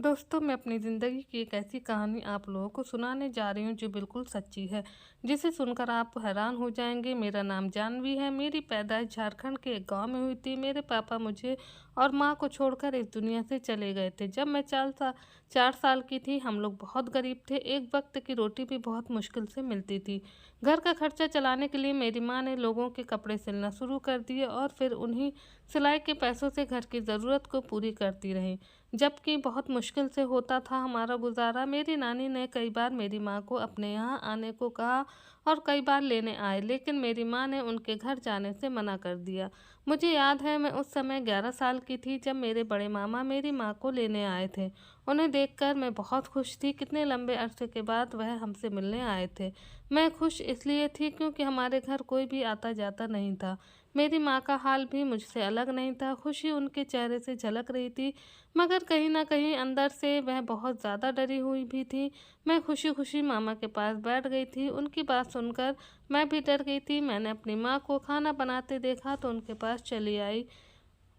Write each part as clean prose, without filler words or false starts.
दोस्तों, मैं अपनी ज़िंदगी की एक ऐसी कहानी आप लोगों को सुनाने जा रही हूँ जो बिल्कुल सच्ची है, जिसे सुनकर आप हैरान हो जाएँगे। मेरा नाम जानवी है, मेरी पैदाइश झारखंड के एक गाँव में हुई थी। मेरे पापा मुझे और माँ को छोड़कर इस दुनिया से चले गए थे जब मैं 4 साल की थी। हम लोग बहुत गरीब थे, एक वक्त की रोटी भी बहुत मुश्किल से मिलती थी। घर का खर्चा चलाने के लिए मेरी माँ ने लोगों के कपड़े सिलना शुरू कर दिए और फिर उन्हीं सिलाई के पैसों से घर की ज़रूरत को पूरी करती रही। जबकि बहुत मुश्किल से होता था हमारा गुजारा। मेरी नानी ने कई बार मेरी माँ को अपने यहाँ आने को कहा और कई बार लेने आए, लेकिन मेरी माँ ने उनके घर जाने से मना कर दिया। मुझे याद है, मैं उस समय 11 साल की थी जब मेरे बड़े मामा मेरी माँ को लेने आए थे। उन्हें देखकर मैं बहुत खुश थी। कितने लंबे अरसे के बाद वह हमसे मिलने आए थे। मैं खुश इसलिए थी क्योंकि हमारे घर कोई भी आता जाता नहीं था। मेरी माँ का हाल भी मुझसे अलग नहीं था। खुशी उनके चेहरे से झलक रही थी, मगर कहीं न कहीं अंदर से वह बहुत ज़्यादा डरी हुई भी थी। मैं खुशी-खुशी मामा के पास बैठ गई थी। उनकी बात सुनकर मैं भी डर गई थी। मैंने अपनी माँ को खाना बनाते देखा तो उनके पास चली आई।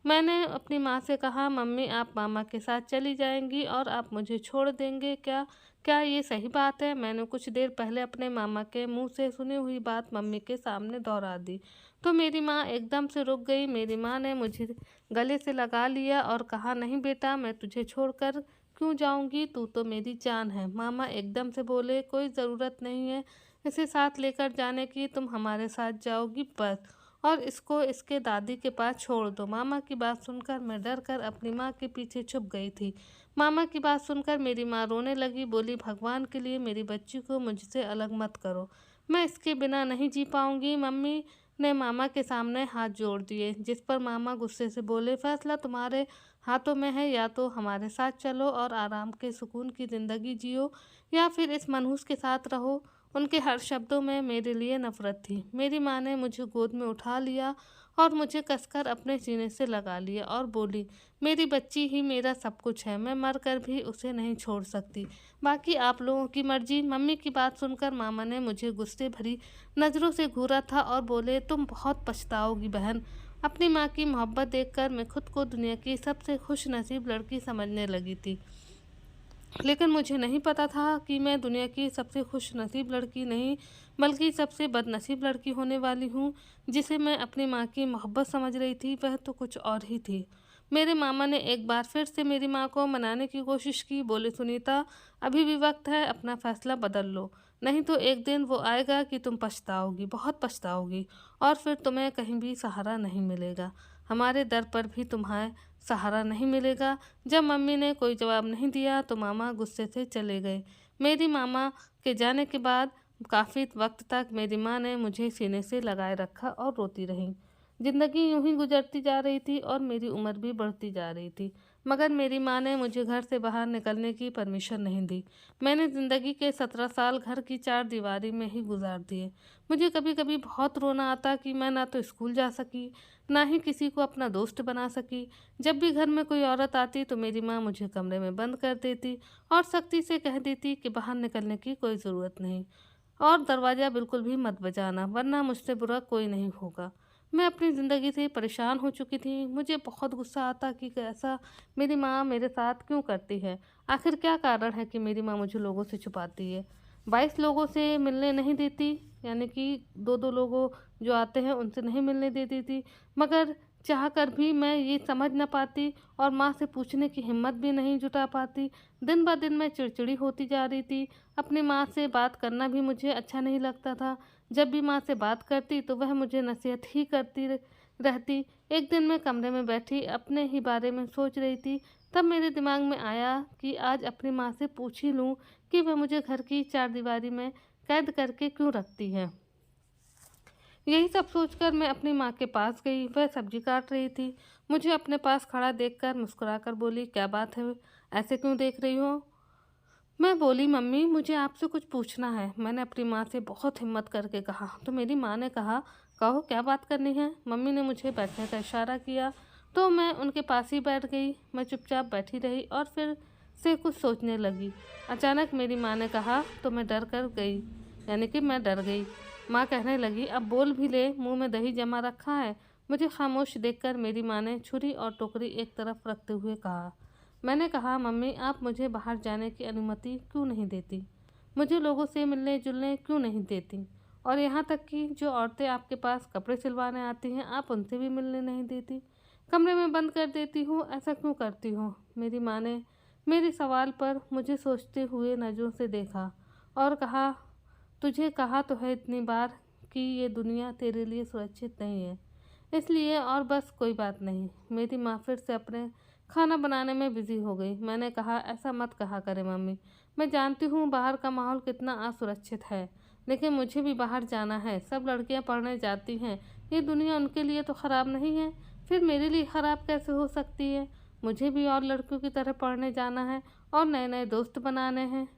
मैंने अपनी माँ से कहा, मम्मी आप मामा के साथ चली जाएँगी और आप मुझे छोड़ देंगे क्या? क्या ये सही बात है? मैंने कुछ देर पहले अपने मामा के मुँह से सुनी हुई बात मम्मी के सामने दोहरा दी। तो मेरी माँ एकदम से रुक गई। मेरी माँ ने मुझे गले से लगा लिया और कहा, नहीं बेटा, मैं तुझे छोड़कर क्यों जाऊँगी? तू तो मेरी जान है। मामा एकदम से बोले, कोई ज़रूरत नहीं है इसे साथ लेकर जाने की, तुम हमारे साथ जाओगी बस, और इसको इसके दादी के पास छोड़ दो। मामा की बात सुनकर मैं डर कर अपनी माँ के पीछे छुप गई थी। मामा की बात सुनकर मेरी माँ रोने लगी, बोली, भगवान के लिए मेरी बच्ची को मुझसे अलग मत करो, मैं इसके बिना नहीं जी पाऊंगी। मम्मी ने मामा के सामने हाथ जोड़ दिए, जिस पर मामा गुस्से से बोले, फैसला तुम्हारे हाथों में है, या तो हमारे साथ चलो और आराम के सुकून की ज़िंदगी जियो, या फिर इस मनहूस के साथ रहो। उनके हर शब्दों में मेरे लिए नफरत थी। मेरी माँ ने मुझे गोद में उठा लिया और मुझे कसकर अपने सीने से लगा लिया और बोली, मेरी बच्ची ही मेरा सब कुछ है, मैं मर कर भी उसे नहीं छोड़ सकती, बाकी आप लोगों की मर्जी। मम्मी की बात सुनकर मामा ने मुझे गुस्से भरी नज़रों से घूरा था और बोले, तुम बहुत पछताओगी बहन। अपनी माँ की मोहब्बत देखकर मैं खुद को दुनिया की सबसे खुश नसीब लड़की समझने लगी थी। लेकिन मुझे नहीं पता था कि मैं दुनिया की सबसे खुशनसीब लड़की नहीं, बल्कि सबसे बदनसीब लड़की होने वाली हूँ। जिसे मैं अपनी माँ की मोहब्बत समझ रही थी, वह तो कुछ और ही थी। मेरे मामा ने एक बार फिर से मेरी माँ को मनाने की कोशिश की। बोले, सुनीता, अभी भी वक्त है, अपना फैसला बदल लो, नहीं तो एक दिन वो आएगा कि तुम पछताओगी, बहुत पछताओगी, और फिर तुम्हें कहीं भी सहारा नहीं मिलेगा। हमारे दर पर भी तुम्हें सहारा नहीं मिलेगा। जब मम्मी ने कोई जवाब नहीं दिया तो मामा गुस्से से चले गए। मेरी मामा के जाने के बाद काफ़ी वक्त तक मेरी माँ ने मुझे सीने से लगाए रखा और रोती रही। ज़िंदगी यूं ही गुजरती जा रही थी और मेरी उम्र भी बढ़ती जा रही थी, मगर मेरी माँ ने मुझे घर से बाहर निकलने की परमिशन नहीं दी। मैंने ज़िंदगी के 17 साल घर की चार दीवारी में ही गुजार दिए। मुझे कभी कभी बहुत रोना आता कि मैं ना तो स्कूल जा सकी, ना ही किसी को अपना दोस्त बना सकी। जब भी घर में कोई औरत आती तो मेरी माँ मुझे कमरे में बंद कर देती और सख्ती से कह देती कि बाहर निकलने की कोई ज़रूरत नहीं, और दरवाज़ा बिल्कुल भी मत बजाना, वरना मुझसे बुरा कोई नहीं होगा। मैं अपनी ज़िंदगी से परेशान हो चुकी थी। मुझे बहुत गुस्सा आता कि ऐसा मेरी माँ मेरे साथ क्यों करती है। आखिर क्या कारण है कि मेरी माँ मुझे लोगों से छुपाती है, 22 लोगों से मिलने नहीं देती, यानी कि दो दो लोगों जो आते हैं उनसे नहीं मिलने देती थी, मगर चाह कर भी मैं ये समझ ना पाती और माँ से पूछने की हिम्मत भी नहीं जुटा पाती। दिन ब दिन मैं चिड़चिड़ी होती जा रही थी। अपनी माँ से बात करना भी मुझे अच्छा नहीं लगता था। जब भी माँ से बात करती तो वह मुझे नसीहत ही करती रहती। एक दिन मैं कमरे में बैठी अपने ही बारे में सोच रही थी, तब मेरे दिमाग में आया कि आज अपनी माँ से पूछ ही लूँ कि वह मुझे घर की चारदीवारी में कैद करके क्यों रखती है। यही सब सोचकर मैं अपनी माँ के पास गई। वह सब्जी काट रही थी। मुझे अपने पास खड़ा देखकर मुस्कुराकर बोली, क्या बात है, ऐसे क्यों देख रही हो? मैं बोली, मम्मी, मुझे आपसे कुछ पूछना है। मैंने अपनी माँ से बहुत हिम्मत करके कहा। तो मेरी माँ ने कहा, कहो, क्या बात करनी है। मम्मी ने मुझे बैठने का इशारा किया तो मैं उनके पास ही बैठ गई। मैं चुपचाप बैठी रही और फिर से कुछ सोचने लगी। अचानक मेरी माँ ने कहा तो मैं डर कर गई, यानी कि मैं डर गई। माँ कहने लगी, अब बोल भी ले, मुंह में दही जमा रखा है। मुझे खामोश देखकर मेरी माँ ने छुरी और टोकरी एक तरफ रखते हुए कहा, मैंने कहा, मम्मी आप मुझे बाहर जाने की अनुमति क्यों नहीं देती? मुझे लोगों से मिलने जुलने क्यों नहीं देती? और यहाँ तक कि जो औरतें आपके पास कपड़े सिलवाने आती हैं, आप उनसे भी मिलने नहीं देती, कमरे में बंद कर देती हो, ऐसा क्यों करती हो? मेरी माँ ने मेरे सवाल पर मुझे सोचते हुए नज़रों से देखा और कहा, तुझे कहा तो है इतनी बार कि ये दुनिया तेरे लिए सुरक्षित नहीं है, इसलिए और बस कोई बात नहीं। मेरी माँ फिर से अपने खाना बनाने में बिजी हो गई। मैंने कहा, ऐसा मत कहा करे मम्मी, मैं जानती हूँ बाहर का माहौल कितना असुरक्षित है, लेकिन मुझे भी बाहर जाना है। सब लड़कियाँ पढ़ने जाती हैं, ये दुनिया उनके लिए तो ख़राब नहीं है, फिर मेरे लिए ख़राब कैसे हो सकती है? मुझे भी और लड़कियों की तरह पढ़ने जाना है और नए नए दोस्त बनाने हैं।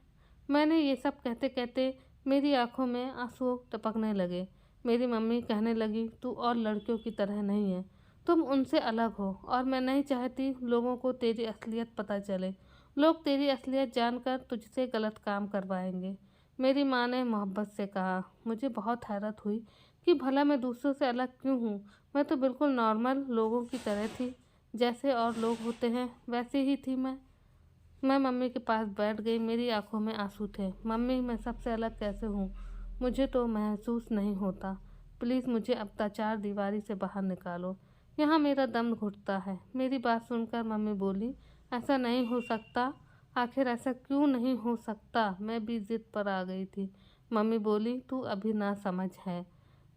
मैंने ये सब कहते कहते मेरी आंखों में आंसू टपकने लगे। मेरी मम्मी कहने लगी, तू और लड़कियों की तरह नहीं है, तुम उनसे अलग हो और मैं नहीं चाहती लोगों को तेरी असलियत पता चले। लोग तेरी असलियत जानकर तुझसे गलत काम करवाएंगे। मेरी माँ ने मोहब्बत से कहा। मुझे बहुत हैरत हुई कि भला मैं दूसरों से अलग क्यों हूँ। मैं तो बिल्कुल नॉर्मल लोगों की तरह थी, जैसे और लोग होते हैं वैसे ही थी मैं मम्मी के पास बैठ गई। मेरी आंखों में आंसू थे। मम्मी, मैं सबसे अलग कैसे हूँ? मुझे तो महसूस नहीं होता। प्लीज़ मुझे अब चार दीवारी से बाहर निकालो, यहाँ मेरा दम घुटता है। मेरी बात सुनकर मम्मी बोली, ऐसा नहीं हो सकता। आखिर ऐसा क्यों नहीं हो सकता? मैं भी ज़िद पर आ गई थी। मम्मी बोली, तू अभी ना समझ है,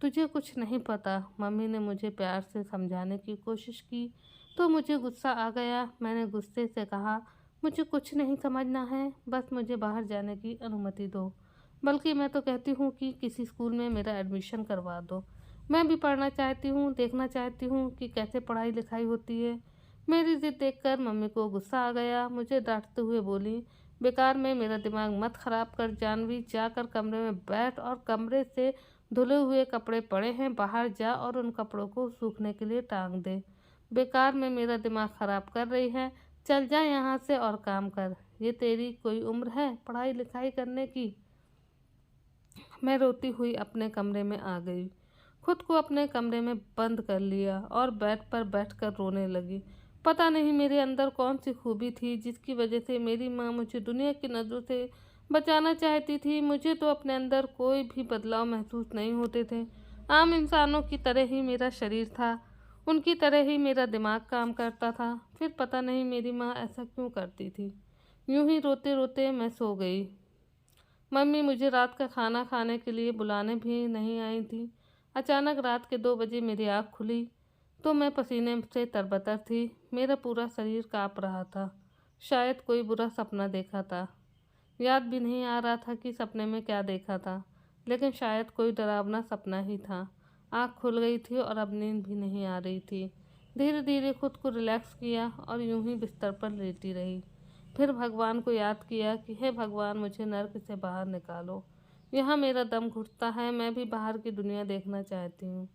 तुझे कुछ नहीं पता। मम्मी ने मुझे प्यार से समझाने की कोशिश की तो मुझे गुस्सा आ गया। मैंने गुस्से से कहा, मुझे कुछ नहीं समझना है, बस मुझे बाहर जाने की अनुमति दो। बल्कि मैं तो कहती हूँ कि किसी स्कूल में मेरा एडमिशन करवा दो। मैं भी पढ़ना चाहती हूँ, देखना चाहती हूँ कि कैसे पढ़ाई लिखाई होती है। मेरी ज़िद देखकर मम्मी को गुस्सा आ गया। मुझे डांटते हुए बोली, बेकार में मेरा दिमाग मत ख़राब कर जानवी, जाकर कमरे में बैठ और कमरे से धुले हुए कपड़े पड़े हैं, बाहर जा और उन कपड़ों को सूखने के लिए टांग दे। बेकार में मेरा दिमाग ख़राब कर रही है, चल जा यहाँ से और काम कर। ये तेरी कोई उम्र है पढ़ाई लिखाई करने की? मैं रोती हुई अपने कमरे में आ गई, खुद को अपने कमरे में बंद कर लिया और बेड पर बैठकर रोने लगी। पता नहीं मेरे अंदर कौन सी खूबी थी जिसकी वजह से मेरी माँ मुझे दुनिया की नज़रों से बचाना चाहती थी। मुझे तो अपने अंदर कोई भी बदलाव महसूस नहीं होते थे। आम इंसानों की तरह ही मेरा शरीर था, उनकी तरह ही मेरा दिमाग काम करता था। फिर पता नहीं मेरी माँ ऐसा क्यों करती थी। यूं ही रोते रोते मैं सो गई। मम्मी मुझे रात का खाना खाने के लिए बुलाने भी नहीं आई थी। अचानक रात के 2 बजे मेरी आँख खुली तो मैं पसीने से तरबतर थी। मेरा पूरा शरीर काँप रहा था। शायद कोई बुरा सपना देखा था। याद भी नहीं आ रहा था कि सपने में क्या देखा था, लेकिन शायद कोई डरावना सपना ही था। आँख खुल गई थी और अब नींद भी नहीं आ रही थी। धीरे धीरे खुद को रिलैक्स किया और यूं ही बिस्तर पर लेटी रही। फिर भगवान को याद किया कि हे भगवान, मुझे नर्क से बाहर निकालो। यहाँ मेरा दम घुटता है, मैं भी बाहर की दुनिया देखना चाहती हूँ।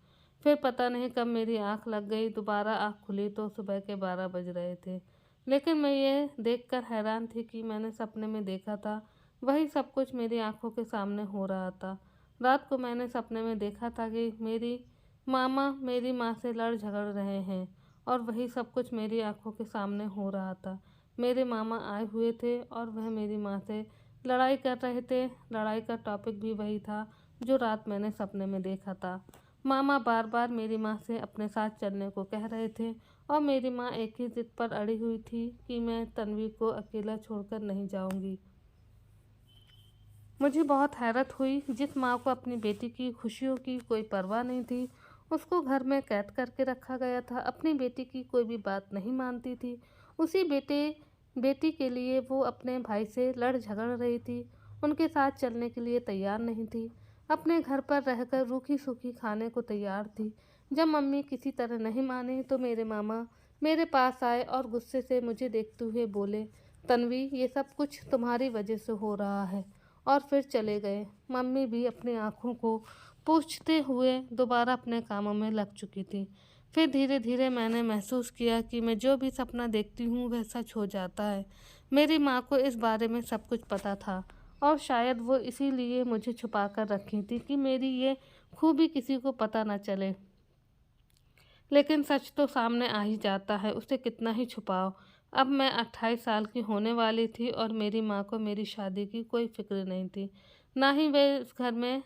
फिर पता नहीं कब मेरी आँख लग गई। दोबारा आँख खुली तो सुबह के 12 बज रहे थे। लेकिन मैं ये देखकर हैरान थी कि मैंने सपने में देखा था वही सब कुछ मेरी आंखों के सामने हो रहा था। रात को मैंने सपने में देखा था कि मेरी मामा मेरी माँ से लड़ झगड़ रहे हैं और वही सब कुछ मेरी आंखों के सामने हो रहा था। मेरे मामा आए हुए थे और वह मेरी माँ से लड़ाई कर रहे थे। लड़ाई का टॉपिक भी वही था जो रात मैंने सपने में देखा था। मामा बार बार मेरी माँ से अपने साथ चलने को कह रहे थे और मेरी माँ एक ही जिद पर अड़ी हुई थी कि मैं तन्वी को अकेला छोड़कर नहीं जाऊंगी। मुझे बहुत हैरत हुई। जिस माँ को अपनी बेटी की खुशियों की कोई परवाह नहीं थी, उसको घर में कैद करके रखा गया था। अपनी बेटी की कोई भी बात नहीं मानती थी। उसी बेटी के लिए वो अपने भाई से लड़ झगड़ रही थी, उनके साथ चलने के लिए तैयार नहीं थी। अपने घर पर रहकर रूखी सूखी खाने को तैयार थी। जब मम्मी किसी तरह नहीं मानी तो मेरे मामा मेरे पास आए और गुस्से से मुझे देखते हुए बोले, तन्वी, ये सब कुछ तुम्हारी वजह से हो रहा है। और फिर चले गए। मम्मी भी अपनी आंखों को पोंछते हुए दोबारा अपने कामों में लग चुकी थी। फिर धीरे धीरे मैंने महसूस किया कि मैं जो भी सपना देखती हूँ वह सच हो जाता है। मेरी माँ को इस बारे में सब कुछ पता था और शायद वो इसीलिए मुझे छुपा कर रखी थी कि मेरी ये खूबी किसी को पता न चले। लेकिन सच तो सामने आ ही जाता है, उसे कितना ही छुपाओ। अब मैं 28 साल की होने वाली थी और मेरी माँ को मेरी शादी की कोई फ़िक्र नहीं थी, ना ही वे इस घर में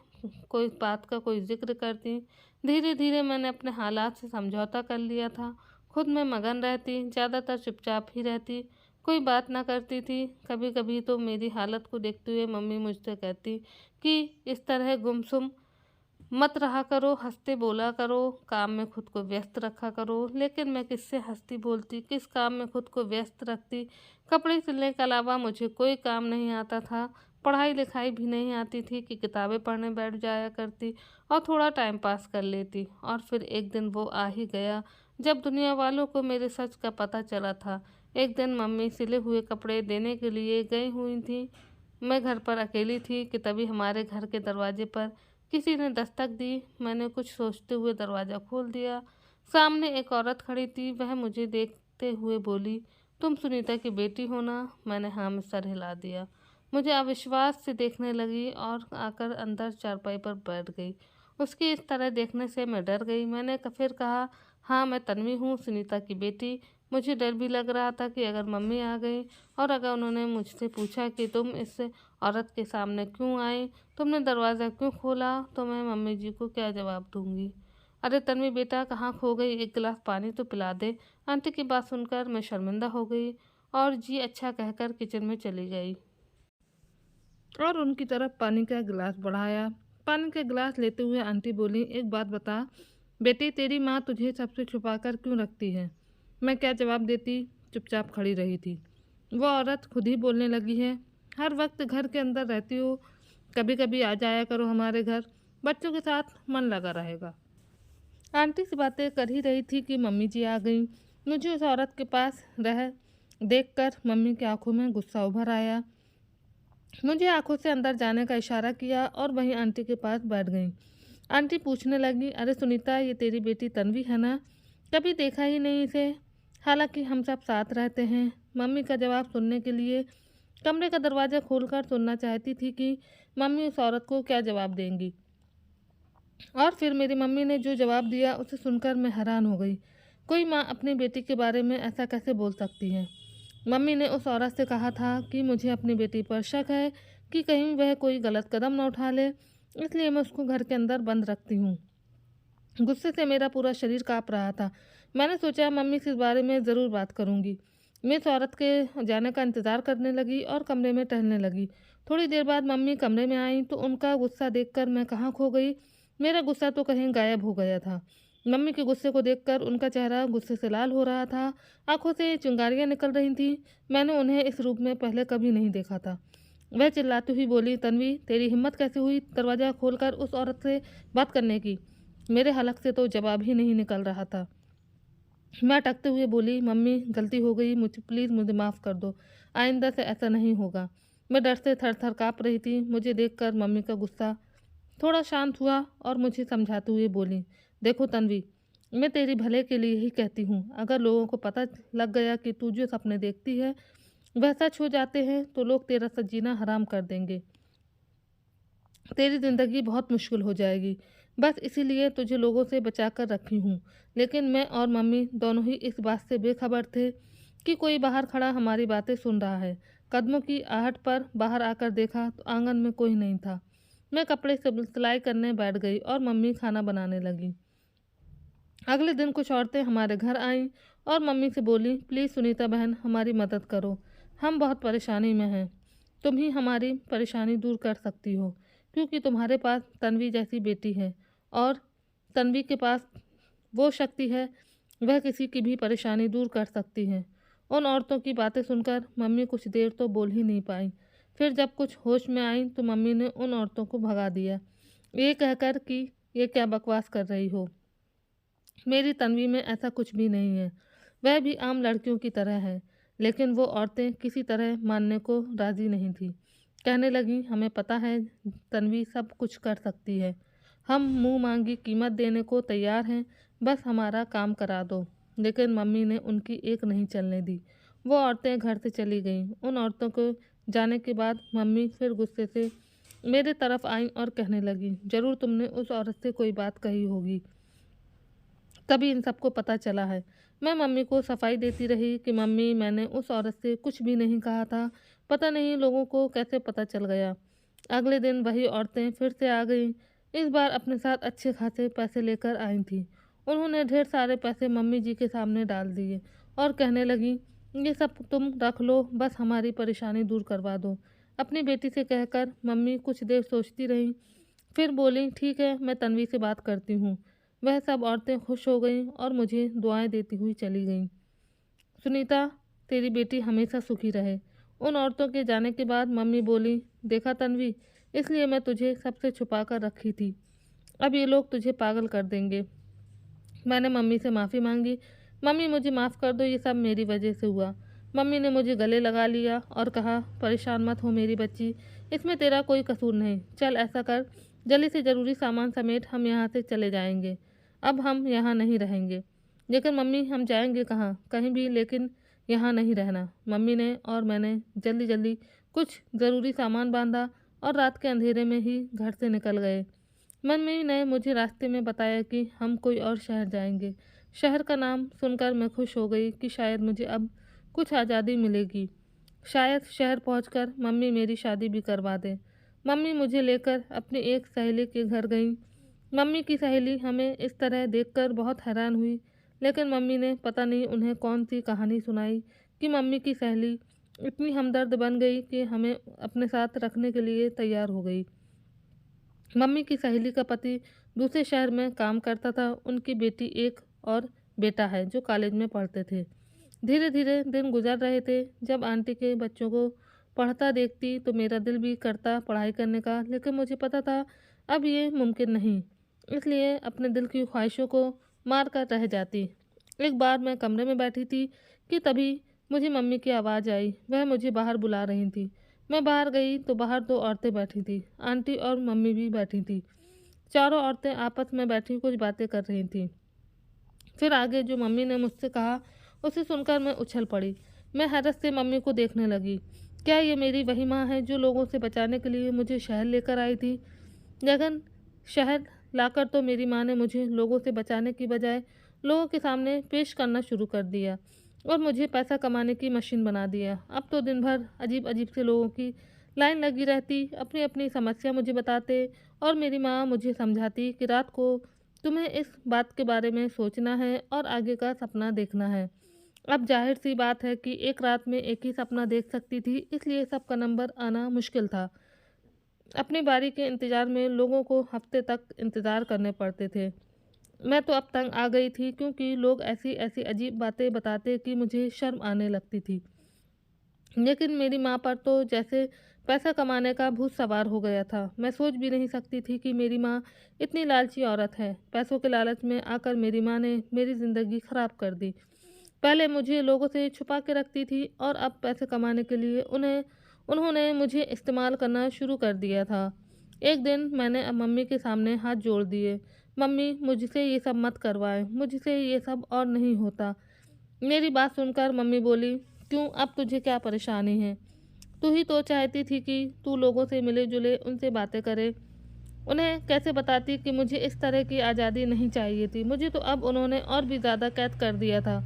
कोई बात का कोई ज़िक्र करतीं। धीरे-धीरे मैंने अपने हालात से समझौता कर लिया था। खुद में मगन रहती, ज़्यादातर चुपचाप ही रहती, कोई बात ना करती थी। कभी-कभी तो मेरी हालत को देखते हुए मम्मी मुझसे कहती कि इस तरह गुमसुम मत रहा करो, हँसते बोला करो, काम में खुद को व्यस्त रखा करो। लेकिन मैं किससे हँसती बोलती, किस काम में खुद को व्यस्त रखती। कपड़े सिलने के अलावा मुझे कोई काम नहीं आता था। पढ़ाई लिखाई भी नहीं आती थी कि किताबें पढ़ने बैठ जाया करती और थोड़ा टाइम पास कर लेती। और फिर एक दिन वो आ ही गया जब दुनिया वालों को मेरे सच का पता चला था। एक दिन मम्मी सिले हुए कपड़े देने के लिए गई हुई थी। मैं घर पर अकेली थी कि तभी हमारे घर के दरवाजे पर किसी ने दस्तक दी। मैंने कुछ सोचते हुए दरवाज़ा खोल दिया। सामने एक औरत खड़ी थी। वह मुझे देखते हुए बोली, तुम सुनीता की बेटी हो ना? मैंने हाँ में सर हिला दिया। मुझे अविश्वास से देखने लगी और आकर अंदर चारपाई पर बैठ गई। उसकी इस तरह देखने से मैं डर गई। मैंने फिर कहा, हाँ मैं तन्वी हूँ, सुनीता की बेटी। मुझे डर भी लग रहा था कि अगर मम्मी आ गई और अगर उन्होंने मुझसे पूछा कि तुम इस औरत के सामने क्यों आई, तुमने दरवाज़ा क्यों खोला, तो मैं मम्मी जी को क्या जवाब दूंगी। अरे तन्वी बेटा कहाँ खो गई, एक गिलास पानी तो पिला दे। आंटी की बात सुनकर मैं शर्मिंदा हो गई और जी अच्छा कहकर किचन में चली गई और उनकी तरफ पानी का गिलास बढ़ाया। पानी का गिलास लेते हुए आंटी बोली, एक बात बता बेटी, तेरी माँ तुझे सबसे छुपाकर क्यों रखती है? मैं क्या जवाब देती, चुपचाप खड़ी रही थी। वो औरत खुद ही बोलने लगी है, हर वक्त घर के अंदर रहती हो, कभी कभी आ जाया करो हमारे घर, बच्चों के साथ मन लगा रहेगा। आंटी से बातें कर ही रही थी कि मम्मी जी आ गई। मुझे उस औरत के पास रह देखकर मम्मी की आंखों में गुस्सा उभर आया। मुझे आंखों से अंदर जाने का इशारा किया और वहीं आंटी के पास बैठ गई। आंटी पूछने लगी, अरे सुनीता, ये तेरी बेटी तन्वी है ना? कभी देखा ही नहीं इसे, हालांकि हम सब साथ रहते हैं। मम्मी का जवाब सुनने के लिए कमरे का दरवाज़ा खोलकर सुनना चाहती थी कि मम्मी उस औरत को क्या जवाब देंगी। और फिर मेरी मम्मी ने जो जवाब दिया उसे सुनकर मैं हैरान हो गई। कोई माँ अपनी बेटी के बारे में ऐसा कैसे बोल सकती है? मम्मी ने उस औरत से कहा था कि मुझे अपनी बेटी पर शक है कि कहीं वह कोई गलत कदम न उठा ले, इसलिए मैं उसको घर के अंदर बंद रखती हूँ। गुस्से से मेरा पूरा शरीर काँप रहा था। मैंने सोचा मम्मी से इस बारे में ज़रूर बात करूँगी। मैं इस औरत के जाने का इंतज़ार करने लगी और कमरे में टहलने लगी। थोड़ी देर बाद मम्मी कमरे में आई तो उनका गुस्सा देखकर मैं कहाँ खो गई। मेरा गुस्सा तो कहीं गायब हो गया था। मम्मी के गुस्से को देखकर उनका चेहरा गुस्से से लाल हो रहा था, आंखों से चिंगारियाँ निकल रही थीं। मैंने उन्हें इस रूप में पहले कभी नहीं देखा था। वह चिल्लाती हुई बोली, तन्वी, तेरी हिम्मत कैसे हुई दरवाज़ा खोलकर उस औरत से बात करने की? मेरे हलक से तो जवाब ही नहीं निकल रहा था। मैं अटकते हुए बोली, मम्मी गलती हो गई, मुझे प्लीज़ मुझे माफ़ कर दो, आइंदा से ऐसा नहीं होगा। मैं डर से थर थर काँप रही थी। मुझे देखकर मम्मी का गुस्सा थोड़ा शांत हुआ और मुझे समझाते हुए बोली, देखो तन्वी, मैं तेरी भले के लिए ही कहती हूँ। अगर लोगों को पता लग गया कि तू जो सपने देखती है वह सच हो जाते हैं तो लोग तेरा सच जीना हराम कर देंगे। तेरी ज़िंदगी बहुत मुश्किल हो जाएगी। बस इसीलिए तुझे लोगों से बचा कर रखी हूँ। लेकिन मैं और मम्मी दोनों ही इस बात से बेखबर थे कि कोई बाहर खड़ा हमारी बातें सुन रहा है। कदमों की आहट पर बाहर आकर देखा तो आंगन में कोई नहीं था। मैं कपड़े सिलाई करने बैठ गई और मम्मी खाना बनाने लगी। अगले दिन कुछ औरतें हमारे घर आईं और मम्मी से बोली, प्लीज़ सुनीता बहन, हमारी मदद करो, हम बहुत परेशानी में हैं। तुम ही हमारी परेशानी दूर कर सकती हो, क्योंकि तुम्हारे पास तन्वी जैसी बेटी है और तन्वी के पास वो शक्ति है, वह किसी की भी परेशानी दूर कर सकती है। उन औरतों की बातें सुनकर मम्मी कुछ देर तो बोल ही नहीं पाई। फिर जब कुछ होश में आई तो मम्मी ने उन औरतों को भगा दिया, ये कहकर कि ये क्या बकवास कर रही हो, मेरी तन्वी में ऐसा कुछ भी नहीं है, वह भी आम लड़कियों की तरह है। लेकिन वो औरतें किसी तरह मानने को राज़ी नहीं थी। कहने लगी, हमें पता है तन्वी सब कुछ कर सकती है, हम मुंह मांगी कीमत देने को तैयार हैं, बस हमारा काम करा दो। लेकिन मम्मी ने उनकी एक नहीं चलने दी। वो औरतें घर से चली गईं। उन औरतों को जाने के बाद मम्मी फिर गुस्से से मेरे तरफ आईं और कहने लगी, ज़रूर तुमने उस औरत से कोई बात कही होगी, तभी इन सबको पता चला है। मैं मम्मी को सफाई देती रही कि मम्मी, मैंने उस औरत से कुछ भी नहीं कहा था, पता नहीं लोगों को कैसे पता चल गया। अगले दिन वही औरतें फिर से आ गईं। इस बार अपने साथ अच्छे खासे पैसे लेकर आई थीं। उन्होंने ढेर सारे पैसे मम्मी जी के सामने डाल दिए और कहने लगीं, ये सब तुम रख लो, बस हमारी परेशानी दूर करवा दो। अपनी बेटी से कहकर मम्मी कुछ देर सोचती रहीं, फिर बोली, ठीक है, मैं तन्वी से बात करती हूँ। वह सब औरतें खुश हो गईं और मुझे दुआएं देती हुई चली गईं। सुनीता, तेरी बेटी हमेशा सुखी रहे। उन औरतों के जाने के बाद मम्मी बोली, देखा तन्वी, इसलिए मैं तुझे सबसे छुपा कर रखी थी। अब ये लोग तुझे पागल कर देंगे। मैंने मम्मी से माफ़ी मांगी। मम्मी, मुझे माफ़ कर दो, ये सब मेरी वजह से हुआ। मम्मी ने मुझे गले लगा लिया और कहा, परेशान मत हो मेरी बच्ची, इसमें तेरा कोई कसूर नहीं। चल ऐसा कर, जल्दी से ज़रूरी सामान समेट, हम यहाँ से चले जाएंगे। अब हम यहाँ नहीं रहेंगे। लेकिन मम्मी, हम जाएंगे कहाँ? कहीं भी, लेकिन यहाँ नहीं रहना। मम्मी ने और मैंने जल्दी जल्दी कुछ ज़रूरी सामान बांधा और रात के अंधेरे में ही घर से निकल गए। मम्मी ने मुझे रास्ते में बताया कि हम कोई और शहर जाएंगे। शहर का नाम सुनकर मैं खुश हो गई कि शायद मुझे अब कुछ आज़ादी मिलेगी। शायद शहर पहुंचकर मम्मी मेरी शादी भी करवा दें। मम्मी मुझे लेकर अपनी एक सहेली के घर गई। मम्मी की सहेली हमें इस तरह देखकर बहुत हैरान हुई, लेकिन मम्मी ने पता नहीं उन्हें कौन सी कहानी सुनाई कि मम्मी की सहेली इतनी हमदर्द बन गई कि हमें अपने साथ रखने के लिए तैयार हो गई। मम्मी की सहेली का पति दूसरे शहर में काम करता था। उनकी बेटी एक और बेटा है जो कॉलेज में पढ़ते थे। धीरे धीरे दिन गुजर रहे थे। जब आंटी के बच्चों को पढ़ता देखती तो मेरा दिल भी करता पढ़ाई करने का, लेकिन मुझे पता था अब ये मुमकिन नहीं, इसलिए अपने दिल की ख्वाहिशों को मार कर रह जाती। एक बार मैं कमरे में बैठी थी कि तभी मुझे मम्मी की आवाज़ आई। वह मुझे बाहर बुला रही थी। मैं बाहर गई तो बाहर दो औरतें बैठी थी। आंटी और मम्मी भी बैठी थी। चारों औरतें आपस में बैठी कुछ बातें कर रही थीं। फिर आगे जो मम्मी ने मुझसे कहा उसे सुनकर मैं उछल पड़ी। मैं हैरत से मम्मी को देखने लगी। क्या ये मेरी वही माँ है जो लोगों से बचाने के लिए मुझे शहर लेकर आई थी? लेकिन शहर लाकर तो मेरी माँ ने मुझे लोगों से बचाने की बजाय लोगों के सामने पेश करना शुरू कर दिया और मुझे पैसा कमाने की मशीन बना दिया। अब तो दिन भर अजीब अजीब से लोगों की लाइन लगी रहती, अपनी अपनी समस्या मुझे बताते और मेरी माँ मुझे समझाती कि रात को तुम्हें इस बात के बारे में सोचना है और आगे का सपना देखना है। अब जाहिर सी बात है कि एक रात में एक ही सपना देख सकती थी, इसलिए सबका नंबर आना मुश्किल था। अपनी बारी के इंतज़ार में लोगों को हफ्ते तक इंतज़ार करने पड़ते थे। मैं तो अब तंग आ गई थी क्योंकि लोग ऐसी ऐसी अजीब बातें बताते कि मुझे शर्म आने लगती थी। लेकिन मेरी माँ पर तो जैसे पैसा कमाने का भूत सवार हो गया था। मैं सोच भी नहीं सकती थी कि मेरी माँ इतनी लालची औरत है। पैसों के लालच में आकर मेरी माँ ने मेरी ज़िंदगी ख़राब कर दी। पहले मुझे लोगों से छुपा के रखती थी और अब पैसे कमाने के लिए उन्होंने मुझे इस्तेमाल करना शुरू कर दिया था। एक दिन मैंने अब मम्मी के सामने हाथ जोड़ दिए। मम्मी, मुझसे ये सब मत करवाएं, मुझसे ये सब और नहीं होता। मेरी बात सुनकर मम्मी बोली, क्यों, अब तुझे क्या परेशानी है? तू ही तो चाहती थी कि तू लोगों से मिले जुले, उनसे बातें करे। उन्हें कैसे बताती कि मुझे इस तरह की आज़ादी नहीं चाहिए थी। मुझे तो अब उन्होंने और भी ज़्यादा कैद कर दिया था।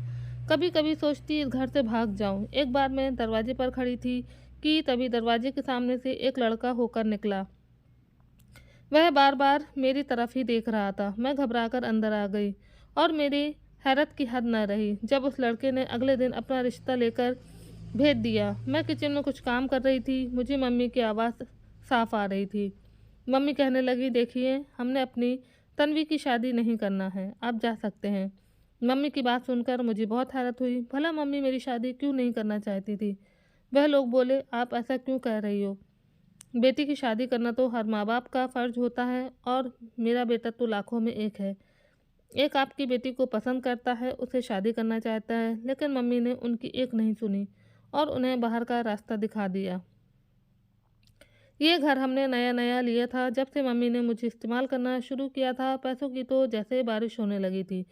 कभी कभी सोचती इस घर से भाग जाऊं। एक बार मैं दरवाजे पर खड़ी थी कि तभी दरवाजे के सामने से एक लड़का होकर निकला। वह बार बार मेरी तरफ ही देख रहा था। मैं घबराकर अंदर आ गई और मेरी हैरत की हद न रही जब उस लड़के ने अगले दिन अपना रिश्ता लेकर भेज दिया। मैं किचन में कुछ काम कर रही थी। मुझे मम्मी की आवाज़ साफ आ रही थी। मम्मी कहने लगी, देखिए, हमने अपनी तन्वी की शादी नहीं करना है, आप जा सकते हैं। मम्मी की बात सुनकर मुझे बहुत हैरत हुई। भला मम्मी मेरी शादी क्यों नहीं करना चाहती थी? वह लोग बोले, आप ऐसा क्यों कह रही हो? बेटी की शादी करना तो हर माँ बाप का फ़र्ज होता है और मेरा बेटा तो लाखों में एक है। एक आपकी बेटी को पसंद करता है, उसे शादी करना चाहता है, लेकिन मम्मी ने उनकी एक नहीं सुनी और उन्हें बाहर का रास्ता दिखा दिया। ये घर हमने नया नया लिया था। जब से मम्मी ने मुझे इस्तेमाल करना शुरू किया था, पैसों की तो जैसे बारिश होने लगी थी।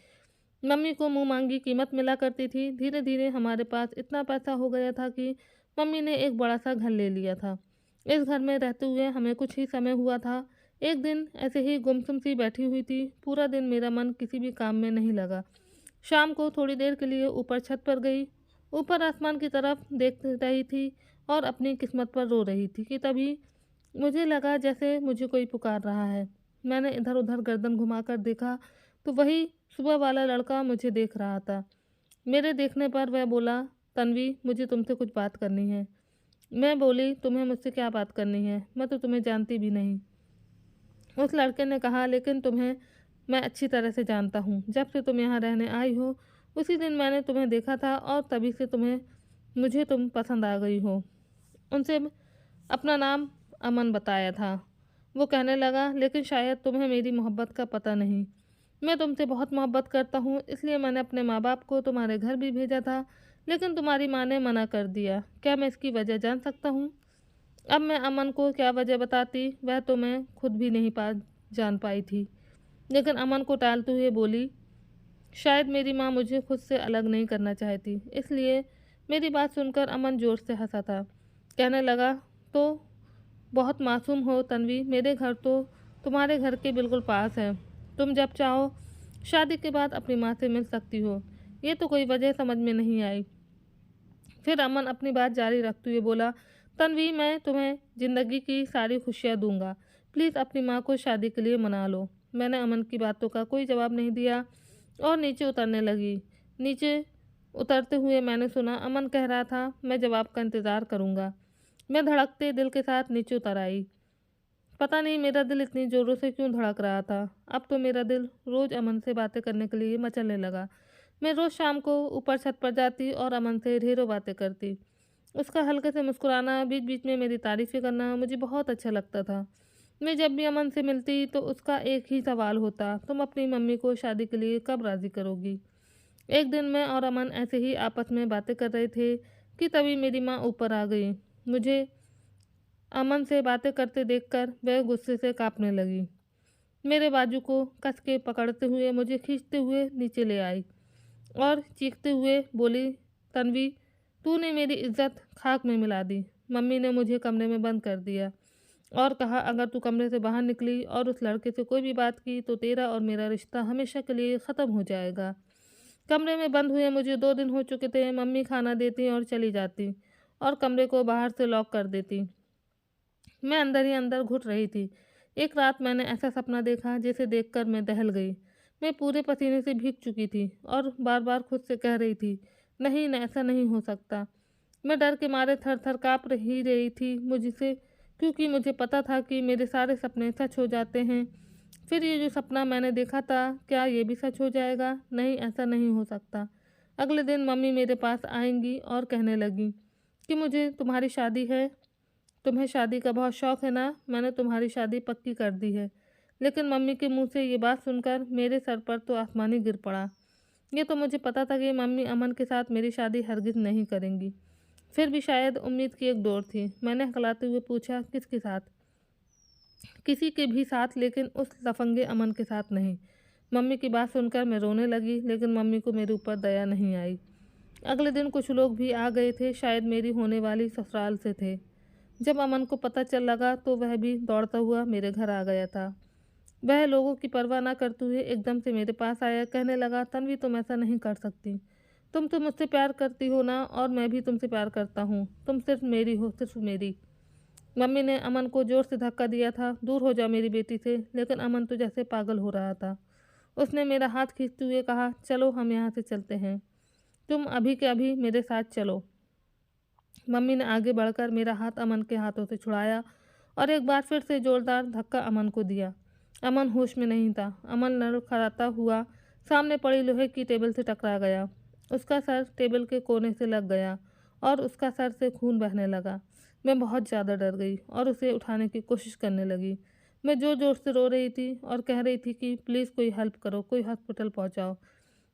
मम्मी को मुंह मांगी कीमत मिला करती थी। धीरे धीरे हमारे पास इतना पैसा हो गया था कि मम्मी ने एक बड़ा सा घर ले लिया था। इस घर में रहते हुए हमें कुछ ही समय हुआ था। एक दिन ऐसे ही गुमसुम सी बैठी हुई थी। पूरा दिन मेरा मन किसी भी काम में नहीं लगा। शाम को थोड़ी देर के लिए ऊपर छत पर गई। ऊपर आसमान की तरफ देख रही थी और अपनी किस्मत पर रो रही थी कि तभी मुझे लगा जैसे मुझे कोई पुकार रहा है। मैंने इधर उधर गर्दन घुमाकर देखा तो वही सुबह वाला लड़का मुझे देख रहा था। मेरे देखने पर वह बोला, तन्वी, मुझे तुमसे कुछ बात करनी है। मैं बोली, तुम्हें मुझसे क्या बात करनी है? मैं तो तुम्हें जानती भी नहीं। उस लड़के ने कहा, लेकिन तुम्हें मैं अच्छी तरह से जानता हूँ। जब से तुम यहाँ रहने आई हो उसी दिन मैंने तुम्हें देखा था और तभी से मुझे तुम पसंद आ गई हो। उनसे अपना नाम अमन बताया था। वो कहने लगा, लेकिन शायद तुम्हें मेरी मोहब्बत का पता नहीं। मैं तुमसे बहुत मोहब्बत करता हूँ, इसलिए मैंने अपने माँ बाप को तुम्हारे घर भी भेजा था, लेकिन तुम्हारी माँ ने मना कर दिया। क्या मैं इसकी वजह जान सकता हूँ? अब मैं अमन को क्या वजह बताती, वह तो मैं खुद भी नहीं जान पाई थी। लेकिन अमन को टालते हुए बोली, शायद मेरी माँ मुझे खुद से अलग नहीं करना चाहती, इसलिए। मेरी बात सुनकर अमन जोर से हंसा था। कहने लगा, तो बहुत मासूम हो तन्वी, मेरे घर तो तुम्हारे घर के बिल्कुल पास है। तुम जब चाहो शादी के बाद अपनी माँ से मिल सकती हो। ये तो कोई वजह समझ में नहीं आई। फिर अमन अपनी बात जारी रखते हुए बोला, तन्वी, मैं तुम्हें ज़िंदगी की सारी खुशियाँ दूंगा। प्लीज़ अपनी माँ को शादी के लिए मना लो। मैंने अमन की बातों का कोई जवाब नहीं दिया और नीचे उतरने लगी। नीचे उतरते हुए मैंने सुना अमन कह रहा था, मैं जवाब का इंतज़ार करूँगा। मैं धड़कते दिल के साथ नीचे उतर आई। पता नहीं मेरा दिल इतनी ज़ोरों से क्यों धड़क रहा था। अब तो मेरा दिल रोज़ अमन से बातें करने के लिए मचलने लगा। मैं रोज़ शाम को ऊपर छत पर जाती और अमन से ढेरों बातें करती। उसका हल्के से मुस्कुराना, बीच बीच में मेरी तारीफ़ें करना मुझे बहुत अच्छा लगता था। मैं जब भी अमन से मिलती तो उसका एक ही सवाल होता, तुम अपनी मम्मी को शादी के लिए कब राज़ी करोगी? एक दिन मैं और अमन ऐसे ही आपस में बातें कर रहे थे कि तभी मेरी माँ ऊपर आ गई। मुझे अमन से बातें करते देखकर वह गुस्से से कांपने लगी। मेरे बाजू को कस के पकड़ते हुए मुझे खींचते हुए नीचे ले आई और चीखते हुए बोली, तन्वी, तूने मेरी इज्जत खाक में मिला दी। मम्मी ने मुझे कमरे में बंद कर दिया और कहा, अगर तू कमरे से बाहर निकली और उस लड़के से कोई भी बात की तो तेरा और मेरा रिश्ता हमेशा के लिए ख़त्म हो जाएगा। कमरे में बंद हुए मुझे 2 दिन हो चुके थे। मम्मी खाना देती और चली जाती और कमरे को बाहर से लॉक कर देती। मैं अंदर ही अंदर घुट रही थी। एक रात मैंने ऐसा सपना देखा जिसे देखकर मैं दहल गई। मैं पूरे पसीने से भीग चुकी थी और बार बार खुद से कह रही थी, नहीं न, ऐसा नहीं हो सकता। मैं डर के मारे थर थर काँप रही थी मुझसे, क्योंकि मुझे पता था कि मेरे सारे सपने सच हो जाते हैं। फिर ये जो सपना मैंने देखा था, क्या ये भी सच हो जाएगा? नहीं, ऐसा नहीं हो सकता। अगले दिन मम्मी मेरे पास आएंगी और कहने लगी कि मुझे तुम्हारी शादी है। तुम्हें शादी का बहुत शौक है ना? मैंने तुम्हारी शादी पक्की कर दी है। लेकिन मम्मी के मुंह से ये बात सुनकर मेरे सर पर तो आसमान ही गिर पड़ा। ये तो मुझे पता था कि मम्मी अमन के साथ मेरी शादी हरगिज़ नहीं करेंगी। फिर भी शायद उम्मीद की एक डोर थी। मैंने हकलाते हुए पूछा, किसके साथ? किसी के भी साथ, लेकिन उस लफंगे अमन के साथ नहीं। मम्मी की बात सुनकर मैं रोने लगी, लेकिन मम्मी को मेरे ऊपर दया नहीं आई। अगले दिन कुछ लोग भी आ गए थे, शायद मेरी होने वाली ससुराल से थे। जब अमन को पता चल लगा तो वह भी दौड़ता हुआ मेरे घर आ गया था। वह लोगों की परवाह ना करते हुए एकदम से मेरे पास आया। कहने लगा, तन्वी, तुम ऐसा नहीं कर सकती। तुम तो मुझसे प्यार करती हो ना, और मैं भी तुमसे प्यार करता हूँ। तुम सिर्फ मेरी हो, सिर्फ मेरी। मम्मी ने अमन को जोर से धक्का दिया था, दूर हो जा मेरी बेटी से, लेकिन अमन तो जैसे पागल हो रहा था। उसने मेरा हाथ खींचते हुए कहा, चलो हम यहाँ से चलते हैं। तुम अभी के अभी मेरे साथ चलो। मम्मी ने आगे बढ़कर मेरा हाथ अमन के हाथों से छुड़ाया और एक बार फिर से जोरदार धक्का अमन को दिया। अमन होश में नहीं था। अमन लड़खड़ाता हुआ सामने पड़ी लोहे की टेबल से टकरा गया। उसका सर टेबल के कोने से लग गया और उसका सर से खून बहने लगा। मैं बहुत ज़्यादा डर गई और उसे उठाने की कोशिश करने लगी। मैं ज़ोर ज़ोर से रो रही थी और कह रही थी कि प्लीज़ कोई हेल्प करो, कोई हॉस्पिटल पहुंचाओ,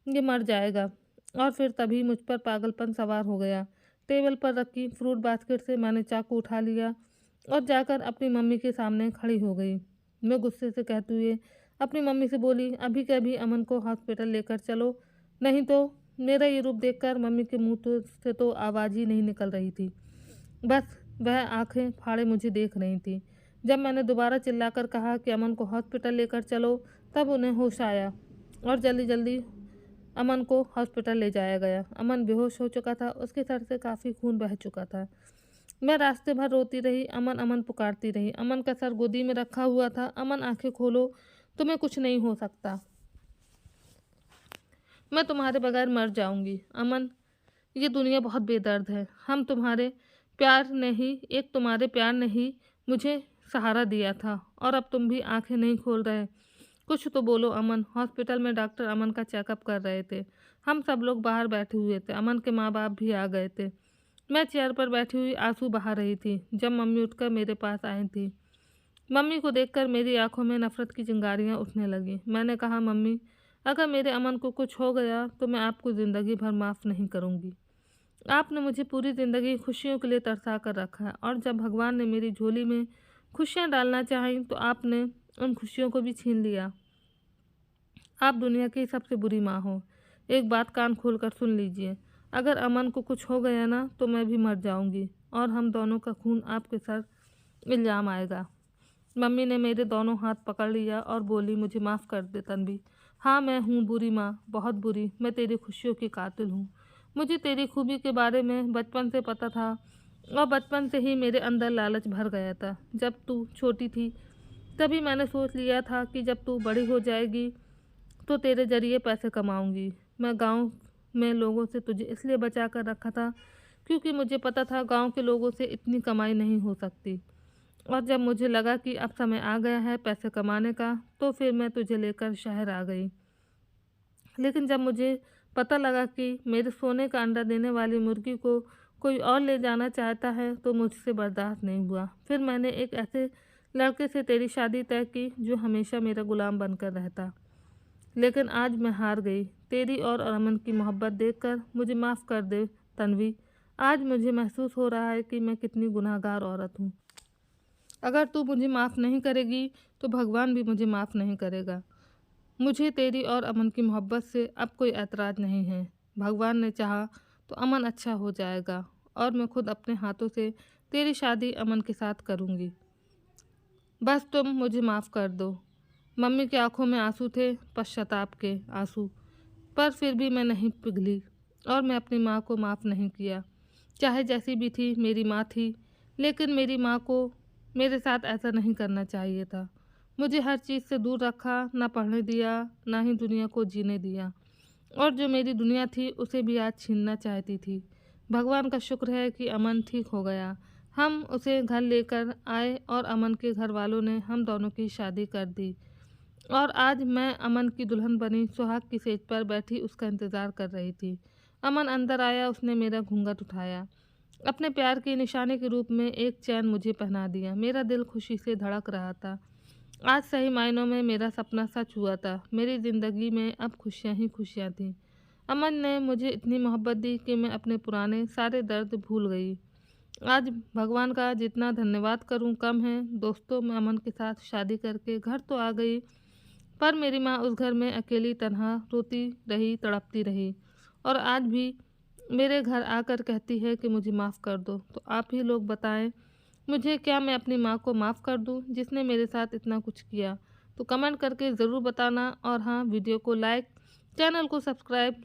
ये मर जाएगा। और फिर तभी मुझ पर पागलपन सवार हो गया। टेबल पर रखी फ्रूट बास्केट से मैंने चाकू उठा लिया और जाकर अपनी मम्मी के सामने खड़ी हो गई। मैं गुस्से से कहते हुए अपनी मम्मी से बोली, अभी के अभी अमन को हॉस्पिटल लेकर चलो, नहीं तो। मेरा ये रूप देखकर मम्मी के से तो आवाज़ ही नहीं निकल रही थी। बस वह आंखें फाड़े मुझे देख रही थी। जब मैंने दोबारा चिल्लाकर कहा कि अमन को हॉस्पिटल लेकर चलो, तब उन्हें होश आया और जल्दी जल्दी अमन को हॉस्पिटल ले जाया गया। अमन बेहोश हो चुका था, उसके सर से काफ़ी खून बह चुका था। मैं रास्ते भर रोती रही, अमन अमन पुकारती रही। अमन का सर गोदी में रखा हुआ था। अमन आंखें खोलो, तुम्हें कुछ नहीं हो सकता, मैं तुम्हारे बगैर मर जाऊंगी। अमन, ये दुनिया बहुत बेदर्द है। तुम्हारे तुम्हारे प्यार ने ही मुझे सहारा दिया था, और अब तुम भी आंखें नहीं खोल रहे। कुछ तो बोलो अमन। हॉस्पिटल में डॉक्टर अमन का चेकअप कर रहे थे। हम सब लोग बाहर बैठे हुए थे। अमन के माँ बाप भी आ गए थे। मैं चेयर पर बैठी हुई आंसू बहा रही थी जब मम्मी उठकर मेरे पास आई थी। मम्मी को देखकर मेरी आंखों में नफरत की चिंगारियां उठने लगी। मैंने कहा, मम्मी, अगर मेरे अमन को कुछ हो गया तो मैं आपको ज़िंदगी भर माफ़ नहीं करूँगी। आपने मुझे पूरी ज़िंदगी खुशियों के लिए तरसा कर रखा है, और जब भगवान ने मेरी झोली में खुशियाँ डालना चाहीं तो आपने उन खुशियों को भी छीन लिया। आप दुनिया की सबसे बुरी माँ हो। एक बात कान खोल कर सुन लीजिए, अगर अमन को कुछ हो गया ना तो मैं भी मर जाऊंगी, और हम दोनों का खून आपके सर इल्ज़ाम आएगा। मम्मी ने मेरे दोनों हाथ पकड़ लिया और बोली, मुझे माफ़ कर दे तन्वी। हाँ, मैं हूँ बुरी माँ, बहुत बुरी। मैं तेरी खुशियों की कातिल हूँ। मुझे तेरी खूबी के बारे में बचपन से पता था, और बचपन से ही मेरे अंदर लालच भर गया था। जब तू छोटी थी तभी मैंने सोच लिया था कि जब तू बड़ी हो जाएगी तो तेरे ज़रिए पैसे कमाऊंगी। मैं गांव में लोगों से तुझे इसलिए बचा कर रखा था क्योंकि मुझे पता था गांव के लोगों से इतनी कमाई नहीं हो सकती, और जब मुझे लगा कि अब समय आ गया है पैसे कमाने का तो फिर मैं तुझे लेकर शहर आ गई। लेकिन जब मुझे पता लगा कि मेरे सोने का अंडा देने वाली मुर्गी को कोई और ले जाना चाहता है तो मुझसे बर्दाश्त नहीं हुआ। फिर मैंने एक ऐसे लड़के से तेरी शादी तय की जो हमेशा मेरा गुलाम बनकर रहता। लेकिन आज मैं हार गई। तेरी और अमन की मोहब्बत देखकर मुझे माफ़ कर दे तन्वी। आज मुझे महसूस हो रहा है कि मैं कितनी गुनाहगार औरत हूँ। अगर तू मुझे माफ़ नहीं करेगी तो भगवान भी मुझे माफ़ नहीं करेगा। मुझे तेरी और अमन की मोहब्बत से अब कोई एतराज़ नहीं है। भगवान ने चाहा तो अमन अच्छा हो जाएगा, और मैं खुद अपने हाथों से तेरी शादी अमन के साथ करूँगी। बस तुम मुझे माफ़ कर दो। मम्मी की आंखों में आंसू थे, पश्चाताप के आंसू, पर फिर भी मैं नहीं पिघली, और मैं अपनी माँ को माफ़ नहीं किया। चाहे जैसी भी थी, मेरी माँ थी, लेकिन मेरी माँ को मेरे साथ ऐसा नहीं करना चाहिए था। मुझे हर चीज़ से दूर रखा, ना पढ़ने दिया, ना ही दुनिया को जीने दिया, और जो मेरी दुनिया थी उसे भी आज छीनना चाहती थी। भगवान का शुक्र है कि अमन ठीक हो गया। हम उसे घर लेकर आए और अमन के घर वालों ने हम दोनों की शादी कर दी, और आज मैं अमन की दुल्हन बनी सुहाग की सेज पर बैठी उसका इंतज़ार कर रही थी। अमन अंदर आया, उसने मेरा घूंघट उठाया, अपने प्यार की निशानी के रूप में एक चैन मुझे पहना दिया। मेरा दिल खुशी से धड़क रहा था। आज सही मायनों में मेरा सपना सच हुआ था। मेरी ज़िंदगी में अब खुशियाँ ही खुशियाँ थीं। अमन ने मुझे इतनी मोहब्बत दी कि मैं अपने पुराने सारे दर्द भूल गई। आज भगवान का जितना धन्यवाद करूं कम है। दोस्तों, मैं अमन के साथ शादी करके घर तो आ गई, पर मेरी माँ उस घर में अकेली तनहा रोती रही, तड़पती रही, और आज भी मेरे घर आकर कहती है कि मुझे माफ़ कर दो। तो आप ही लोग बताएं, मुझे क्या मैं अपनी माँ को माफ़ कर दूं जिसने मेरे साथ इतना कुछ किया? तो कमेंट करके ज़रूर बताना, और हाँ, वीडियो को लाइक, चैनल को सब्सक्राइब